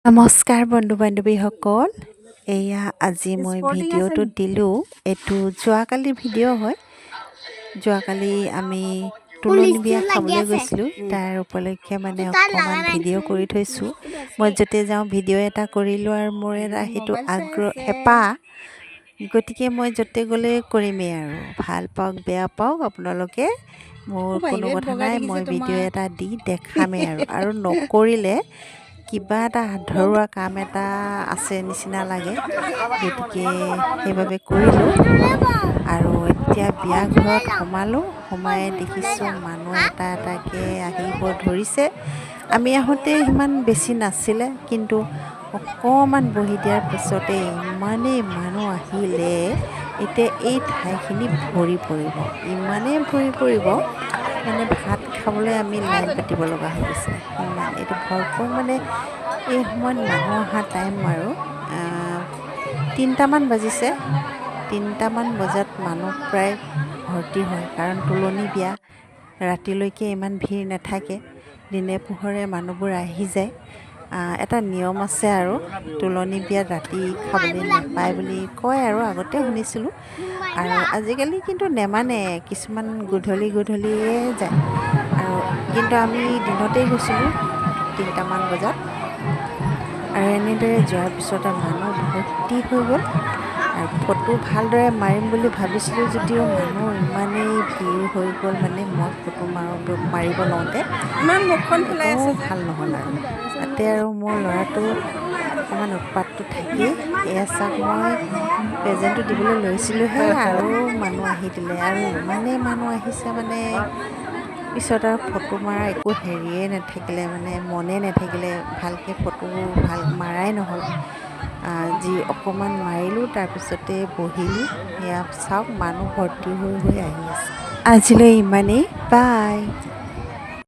নমস্কাৰ বন্ধু বান্ধৱীসকল। এয়া আজি মই ভিডিঅ'টো দিলোঁ। এইটো যোৱাকালিৰ ভিডিঅ' হয়। যোৱাকালি আমি তুলনি বিয়া খাবলৈ গৈছিলোঁ, তাৰ উপলক্ষে মানে অকণমান ভিডিঅ' কৰি থৈছোঁ। মই য'তে যাওঁ ভিডিঅ' এটা কৰিলোঁ আৰু মোৰ এটা সেইটো হেঁপাহ, গতিকে মই য'তে গ'লে কৰিমেই আৰু ভাল পাওক বেয়া পাওক আপোনালোকে, মোৰ কোনো কথা নাই। মই ভিডিঅ' এটা দি দেখামেই আৰু নকৰিলে কিবা এটা আধৰুৱা কাম এটা আছে নিচিনা লাগে, গতিকে সেইবাবে কৰিলোঁ। আৰু এতিয়া বিয়া ঘৰত সোমাই দেখিছোঁ মানুহ এটা এটাকৈ আহিব ধৰিছে। আমি আহোঁতে সিমান বেছি নাছিলে, কিন্তু অকণমান বহি দিয়াৰ পিছতে ইমানেই মানুহ আহিলে, এতিয়া এই ঠাইখিনি ভৰি পৰিব, ইমানেই ভৰি পৰিব মানে ভাত খাবলৈ আমি লাইন পাতিব লগা হৈ গৈছে। ইমান এইটো ভৰপূৰ মানে এই সময়ত মানুহ অহা টাইম আৰু 3টামান বাজিছে। 3টামান বজাত মানুহ প্ৰায় ভৰ্তি হয়, কাৰণ তুলনি বিয়া ৰাতিলৈকে ইমান ভিৰ নাথাকে, দিনে পোহৰে মানুহবোৰ আহি যায়। এটা নিয়ম আছে আৰু তুলনি বিয়াত ৰাতি খাবলৈ নাপায় বুলি কয় আৰু আগতে শুনিছিলোঁ, আৰু আজিকালি কিন্তু নেমানে, কিছুমান গধূলিয়ে যায়। আৰু কিন্তু আমি দিনতেই গৈছিলোঁ 3টামান বজাত, আৰু এনেদৰে যোৱাৰ পিছতে মানুহ ভৰ্তি হৈ গ'ল। আৰু ফটো ভালদৰে মাৰিম বুলি ভাবিছিলোঁ যদিও মানুহ ইমানেই ভিৰ হৈ গ'ল, মানে মই ফটো মাৰিব লওঁতে ইমান মুখখন ফুলাই আছে, ভাল নহ'ল। আৰু তাতে আৰু মোৰ ল'ৰাটো অকণমান উৎপাতটো থাকেই। এয়া চাওক, মই প্ৰেজেণ্টটো দিবলৈ লৈছিলোঁহে আৰু মানুহ আহি দিলে, আৰু ইমানেই মানুহ আহিছে মানে পিছত আৰু ফটো মৰা একো হেৰিয়ে নাথাকিলে, মানে মনে নাথাকিলে, ভালকৈ ফটোবোৰ মাৰাই নহ'ল। যি অকণমান মাৰিলোঁ, তাৰপিছতে বহিলোঁ। এয়া চাওক মানুহ ভৰ্তি হৈ আহি আছে। আজিলৈ ইমানেই, বাই।